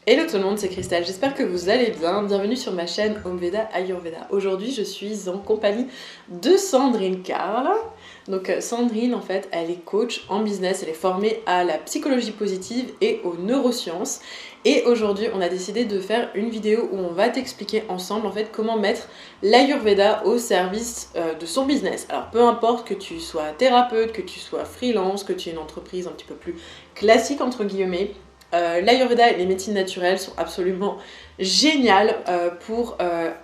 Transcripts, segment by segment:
Hello tout le monde, c'est Christelle, j'espère que vous allez bien. Bienvenue sur ma chaîne Homeveda Ayurveda. Aujourd'hui, je suis en compagnie de Sandrine Carl. Donc Sandrine, en fait, elle est coach en business, elle est formée à la psychologie positive et aux neurosciences. Et aujourd'hui, on a décidé de faire une vidéo où on va t'expliquer ensemble, en fait, comment mettre l'Ayurveda au service de son business. Alors, peu importe que tu sois thérapeute, que tu sois freelance, que tu aies une entreprise un petit peu plus classique, entre guillemets, l'Ayurveda et les médecines naturelles sont absolument géniales pour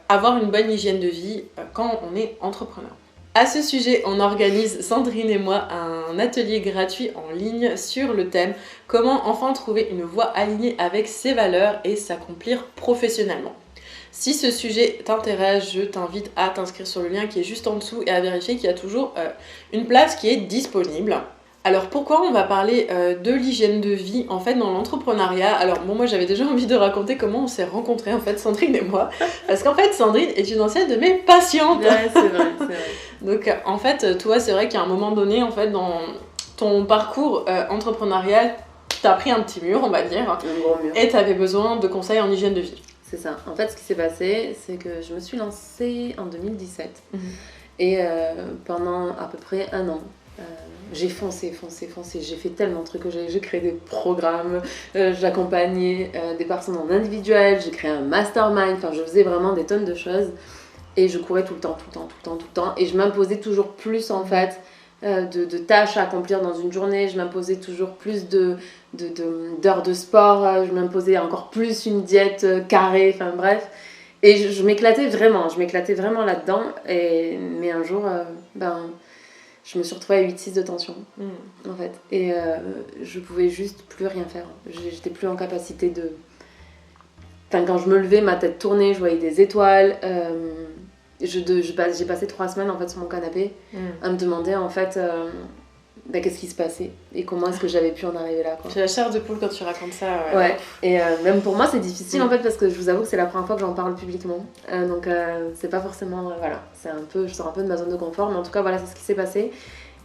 avoir une bonne hygiène de vie quand on est entrepreneur. À ce sujet, on organise, Sandrine et moi, un atelier gratuit en ligne sur le thème « Comment enfin trouver une voie alignée avec ses valeurs et s'accomplir professionnellement ». Si ce sujet t'intéresse, je t'invite à t'inscrire sur le lien qui est juste en dessous et à vérifier qu'il y a toujours une place qui est disponible. Alors pourquoi on va parler de l'hygiène de vie en fait dans l'entrepreneuriat? Alors bon, moi j'avais déjà envie de raconter comment on s'est rencontrés en fait, Sandrine et moi, parce qu'en fait Sandrine est une ancienne de mes patientes. Ouais, c'est vrai, c'est vrai. Donc en fait toi c'est vrai qu'à un moment donné en fait dans ton parcours entrepreneurial, t'as pris un petit mur on va dire, Un gros mur. et t'avais besoin de conseils en hygiène de vie. C'est ça. En fait, ce qui s'est passé, c'est que je me suis lancée en 2017 et pendant à peu près un an, j'ai foncé. J'ai fait tellement de trucs, j'ai créé des programmes, j'accompagnais des personnes en individuel, j'ai créé un mastermind, enfin je faisais vraiment des tonnes de choses et je courais tout le temps et je m'imposais toujours plus en fait de tâches à accomplir dans une journée, je m'imposais toujours plus d'heures de sport, je m'imposais encore plus une diète carrée, enfin bref. Et je m'éclatais vraiment là-dedans. Mais un jour, je me suis retrouvée à 8-6 de tension, en fait. Et je pouvais juste plus rien faire. J'étais plus en capacité de... Enfin, quand je me levais, ma tête tournait, je voyais des étoiles. J'ai passé 3 semaines en fait, sur mon canapé à me demander en fait qu'est-ce qui se passait et comment est-ce que j'avais pu en arriver là. J'ai la chair de poule quand tu racontes ça. Ouais. Et même pour moi c'est difficile en fait parce que je vous avoue que c'est la première fois que j'en parle publiquement. Donc c'est pas forcément... voilà, je sors un peu de ma zone de confort, mais en tout cas voilà, c'est ce qui s'est passé.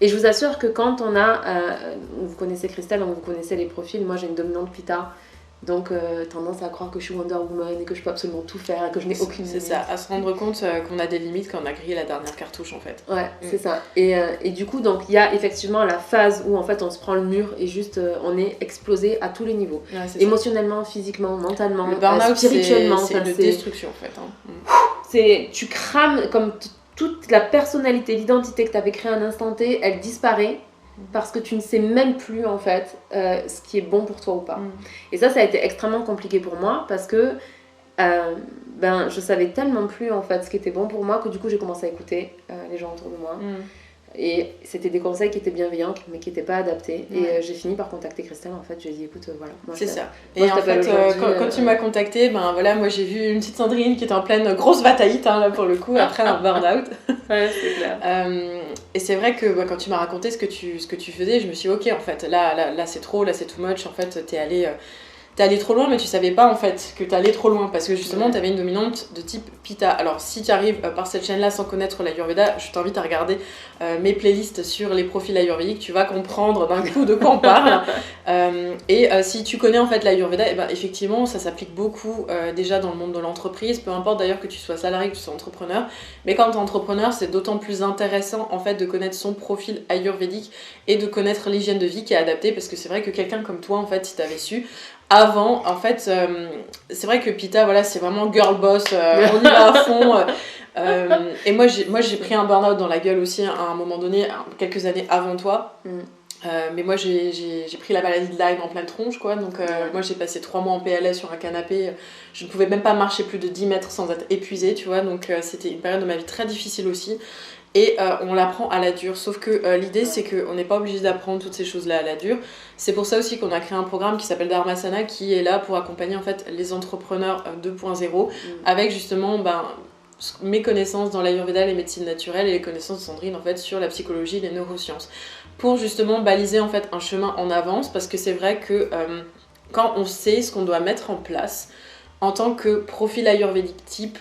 Et je vous assure que quand on a... vous connaissez Christelle, donc vous connaissez les profils, moi j'ai une dominante Pitta. Donc tendance à croire que je suis Wonder Woman et que je peux absolument tout faire et que je n'ai aucune limite. C'est ça, à se rendre compte qu'on a des limites quand on a grillé la dernière cartouche en fait. Ouais, c'est ça. Et du coup, donc il y a effectivement la phase où en fait on se prend le mur et juste on est explosé à tous les niveaux. Ouais, émotionnellement, physiquement, mentalement, le burn-out, spirituellement. C'est de destruction en fait. Tu crames comme toute la personnalité, l'identité que tu avais créée à un instant T, elle disparaît. Parce que tu ne sais même plus en fait ce qui est bon pour toi ou pas. Et ça a été extrêmement compliqué pour moi parce que je savais tellement plus en fait ce qui était bon pour moi que du coup j'ai commencé à écouter les gens autour de moi. Et c'était des conseils qui étaient bienveillants mais qui n'étaient pas adaptés. Et j'ai fini par contacter Christelle en fait. Je lui ai dit écoute voilà. C'est ça. Et en fait quand tu m'as contactée, moi j'ai vu une petite Sandrine qui était en pleine grosse bataillite là pour le coup après un burn-out. Ouais, c'est clair. Et c'est vrai que quand tu m'as raconté ce que tu faisais, je me suis dit ok en fait là c'est trop, là c'est too much, en fait t'es allé trop loin mais tu savais pas en fait que t'allais trop loin parce que justement t'avais une dominante de type Pitta. Alors si tu arrives par cette chaîne là sans connaître l'Ayurveda, je t'invite à regarder mes playlists sur les profils ayurvédiques, tu vas comprendre d'un coup de quoi on parle. Si tu connais en fait l'Ayurveda, effectivement ça s'applique beaucoup déjà dans le monde de l'entreprise, peu importe d'ailleurs que tu sois salarié, que tu sois entrepreneur, mais quand tu es entrepreneur c'est d'autant plus intéressant en fait de connaître son profil ayurvédique et de connaître l'hygiène de vie qui est adaptée parce que c'est vrai que quelqu'un comme toi en fait si t'avais su avant, en fait, c'est vrai que Pitta, voilà, c'est vraiment girl boss, on y va à fond. Et moi, j'ai pris un burn-out dans la gueule aussi à un moment donné, quelques années avant toi. Mais moi, j'ai pris la maladie de Lyme en pleine tronche, quoi. Donc, moi, j'ai passé 3 mois en PLS sur un canapé. Je ne pouvais même pas marcher plus de 10 mètres sans être épuisée, tu vois. Donc, c'était une période de ma vie très difficile aussi. Et on l'apprend à la dure, sauf que l'idée c'est qu'on n'est pas obligé d'apprendre toutes ces choses-là à la dure. C'est pour ça aussi qu'on a créé un programme qui s'appelle Dharmasana qui est là pour accompagner en fait les entrepreneurs 2.0 avec justement mes connaissances dans l'Ayurveda, les médecines naturelles et les connaissances de Sandrine en fait sur la psychologie et les neurosciences. Pour justement baliser en fait un chemin en avance parce que c'est vrai que quand on sait ce qu'on doit mettre en place en tant que profil ayurvédique type,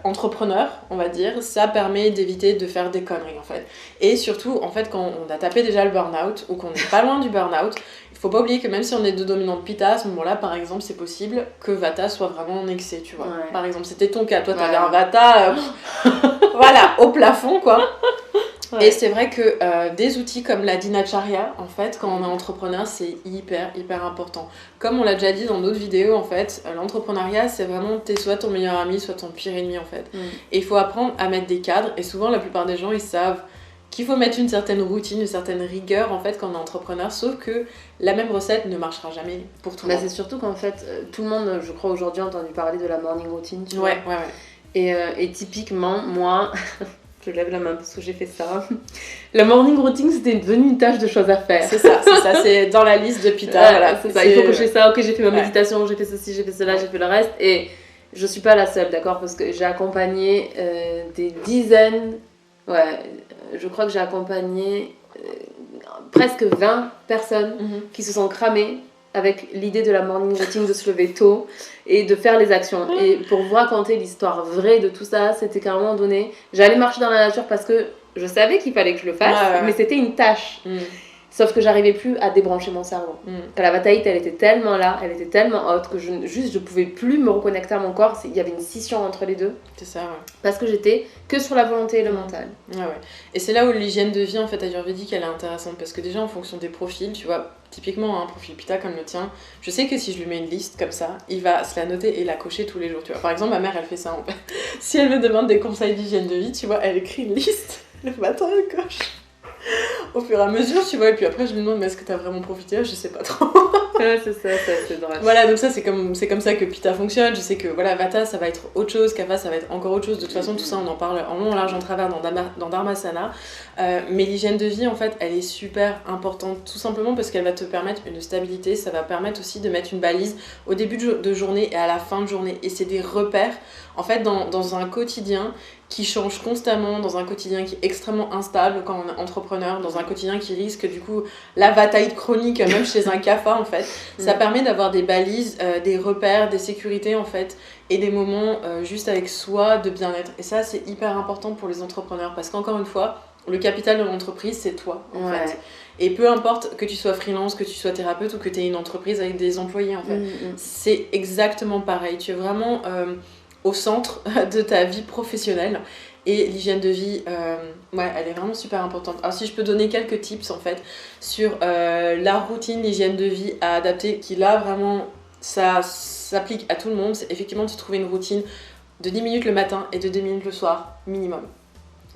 entrepreneur, on va dire, ça permet d'éviter de faire des conneries en fait. Et surtout, en fait, quand on a tapé déjà le burn-out ou qu'on n'est pas loin du burn-out, il faut pas oublier que même si on est deux dominantes Pitta, à ce moment-là, par exemple, c'est possible que Vata soit vraiment en excès, tu vois. Ouais. Par exemple, c'était ton cas, toi t'avais un Vata, voilà, au plafond quoi. Ouais. Et c'est vrai que des outils comme la Dinacharya, en fait, quand on est entrepreneur, c'est hyper important. Comme on l'a déjà dit dans d'autres vidéos, en fait, l'entrepreneuriat, c'est vraiment t'es soit ton meilleur ami, soit ton pire ennemi, en fait. Et il faut apprendre à mettre des cadres, et souvent, la plupart des gens, ils savent qu'il faut mettre une certaine routine, une certaine rigueur, en fait, quand on est entrepreneur, sauf que la même recette ne marchera jamais pour tout le monde. C'est surtout qu'en fait, tout le monde, je crois, aujourd'hui, a entendu parler de la morning routine, tu vois. Ouais. Et typiquement, moi... Je lève la main parce que j'ai fait ça. La morning routine, c'était devenu une tâche de choses à faire. C'est ça, c'est dans la liste de Pitta. Voilà, c'est ça. Il faut que je fasse ça. Ok, j'ai fait ma méditation, j'ai fait ceci, j'ai fait cela, j'ai fait le reste. Et je suis pas la seule, d'accord? Parce que j'ai accompagné des dizaines. Je crois que j'ai accompagné presque 20 personnes qui se sont cramées avec l'idée de la morning routine, de se lever tôt et de faire les actions. Et pour vous raconter l'histoire vraie de tout ça, c'était qu'à un moment donné, j'allais marcher dans la nature parce que je savais qu'il fallait que je le fasse, mais c'était une tâche. Sauf que j'arrivais plus à débrancher mon cerveau. Quand la bataillite, elle était tellement là, elle était tellement haute que je pouvais plus me reconnecter à mon corps. Il y avait une scission entre les deux. C'est ça, ouais. Parce que j'étais que sur la volonté et le mental. Ouais. Et c'est là où l'hygiène de vie, en fait, ayurvédique, elle est intéressante. Parce que déjà, en fonction des profils, tu vois, typiquement, un profil Pitta comme le tien, je sais que si je lui mets une liste comme ça, il va se la noter et la cocher tous les jours, tu vois. Par exemple, ma mère, elle fait ça, en fait. Si elle me demande des conseils d'hygiène de vie, tu vois, elle écrit une liste. Le matin, elle coche. Au fur et à mesure, tu vois, et puis après je me demande, mais est-ce que t'as vraiment profité? Je sais pas trop. Ouais, c'est ça, c'est drôle. Voilà, donc ça c'est comme ça que Pitta fonctionne. Je sais que voilà, Vata ça va être autre chose, Kapha ça va être encore autre chose. De toute façon, tout ça on en parle en long, en large, en travers dans Dharmasana. Mais l'hygiène de vie en fait, elle est super importante, tout simplement parce qu'elle va te permettre une stabilité. Ça va permettre aussi de mettre une balise au début de journée et à la fin de journée. Et c'est des repères en fait dans un quotidien qui change constamment, dans un quotidien qui est extrêmement instable quand on est entrepreneur, dans un quotidien qui risque du coup la bataillite chronique, même chez un Kapha en fait. Ça permet d'avoir des balises, des repères, des sécurités en fait, et des moments juste avec soi de bien-être. Et ça c'est hyper important pour les entrepreneurs parce qu'encore une fois, le capital de l'entreprise c'est toi en fait. Et peu importe que tu sois freelance, que tu sois thérapeute ou que tu aies une entreprise avec des employés en fait, c'est exactement pareil. Tu es vraiment au centre de ta vie professionnelle et l'hygiène de vie, elle est vraiment super importante. Alors si je peux donner quelques tips en fait sur la routine, l'hygiène de vie à adapter, qui là vraiment ça s'applique à tout le monde, c'est effectivement de se trouver une routine de 10 minutes le matin et de 2 minutes le soir minimum.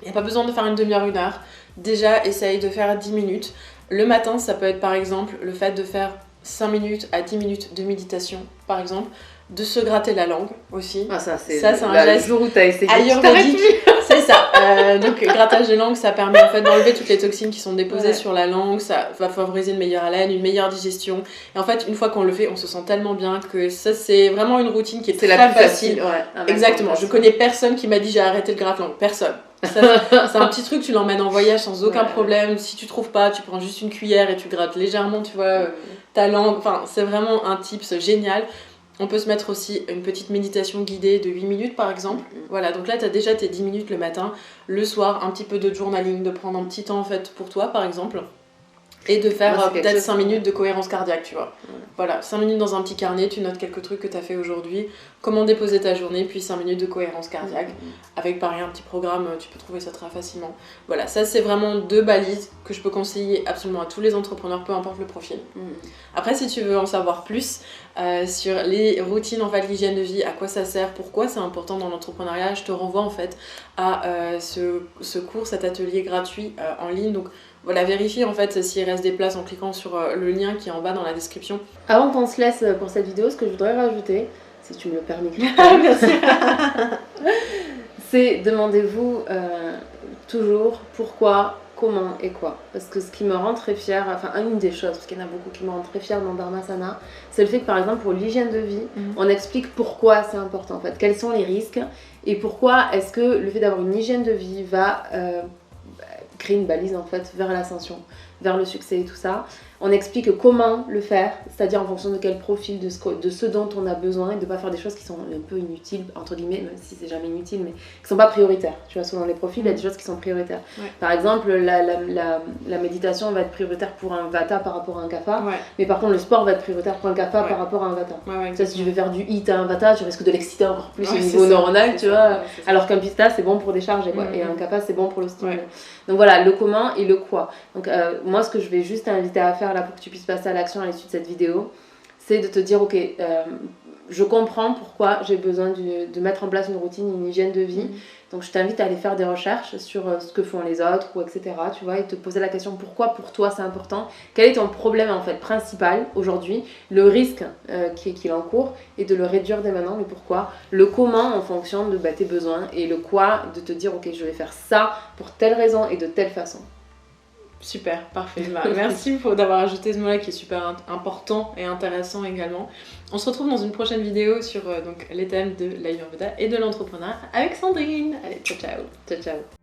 Il n'y a pas besoin de faire une demi-heure, 1 heure. Déjà, essaye de faire 10 minutes. Le matin, ça peut être par exemple le fait de faire 5 minutes à 10 minutes de méditation, par exemple. De se gratter la langue aussi. Ça c'est un geste jour où t'as essayé ayurvédique. C'est ça. Donc grattage de langue, ça permet en fait d'enlever toutes les toxines qui sont déposées sur la langue. Ça va favoriser une meilleure haleine, une meilleure digestion. Et en fait, une fois qu'on le fait, on se sent tellement bien que ça c'est vraiment une routine qui est très facile. Exactement. Je connais personne qui m'a dit j'ai arrêté le gratte-langue. Personne. C'est un petit truc, tu l'emmènes en voyage sans aucun problème. Si tu trouves pas, tu prends juste une cuillère et tu grattes légèrement, tu vois, ta langue. Enfin, c'est vraiment un tips génial. On peut se mettre aussi une petite méditation guidée de 8 minutes par exemple. Voilà, donc là tu as déjà tes 10 minutes le matin, le soir un petit peu de journaling, de prendre un petit temps en fait pour toi par exemple. Et de faire peut-être 5 minutes de cohérence cardiaque, tu vois. Voilà, 5 minutes dans un petit carnet, tu notes quelques trucs que tu as fait aujourd'hui, comment déposer ta journée, puis 5 minutes de cohérence cardiaque. Avec pareil un petit programme, tu peux trouver ça très facilement. Voilà, ça c'est vraiment 2 balises que je peux conseiller absolument à tous les entrepreneurs, peu importe le profil. Après, si tu veux en savoir plus sur les routines, en fait, l'hygiène de vie, à quoi ça sert, pourquoi c'est important dans l'entrepreneuriat, je te renvoie en fait à ce cours, cet atelier gratuit en ligne. Donc, voilà, vérifie en fait s'il reste des places en cliquant sur le lien qui est en bas dans la description. Avant qu'on se laisse pour cette vidéo, ce que je voudrais rajouter, si tu me le permets, merci. C'est demandez-vous toujours pourquoi, comment et quoi. Parce que ce qui me rend très fière, enfin une des choses, parce qu'il y en a beaucoup qui me rendent très fière dans Dharmasana, c'est le fait que par exemple pour l'hygiène de vie, on explique pourquoi c'est important en fait, quels sont les risques et pourquoi est-ce que le fait d'avoir une hygiène de vie va créer une balise en fait vers l'ascension, vers le succès et tout ça. On explique comment le faire, c'est-à-dire en fonction de quel profil, de ce dont on a besoin, et de ne pas faire des choses qui sont un peu inutiles, entre guillemets, même si c'est jamais inutile, mais qui ne sont pas prioritaires. Tu vois, selon les profils, il y a des choses qui sont prioritaires. Ouais. Par exemple, la méditation va être prioritaire pour un Vata par rapport à un Kapha, mais par contre, le sport va être prioritaire pour un Kapha par rapport à un Vata. Ça, si tu veux faire du HIIT à un Vata, tu risques de l'exciter encore plus au niveau neuronal, tu vois. Alors qu'un Pitta, c'est bon pour décharger, quoi. Et un Kapha, c'est bon pour le stimuler. Donc voilà, le comment et le quoi. Donc moi, ce que je vais juste t'inviter à faire là pour que tu puisses passer à l'action à l'issue de cette vidéo, c'est de te dire, ok, je comprends pourquoi j'ai besoin de mettre en place une routine, une hygiène de vie. Donc je t'invite à aller faire des recherches sur ce que font les autres, ou etc. Tu vois, et te poser la question pourquoi pour toi c'est important, quel est ton problème en fait principal aujourd'hui, le risque qu'il encourt, et de le réduire dès maintenant, mais pourquoi, le comment en fonction de tes besoins, et le quoi, de te dire ok, je vais faire ça pour telle raison et de telle façon. Super, parfait. Merci d'avoir ajouté ce mot-là qui est super important et intéressant également. On se retrouve dans une prochaine vidéo sur donc, les thèmes de l'Ayurveda et de l'entrepreneuriat avec Sandrine. Allez, ciao ciao. Ciao ciao.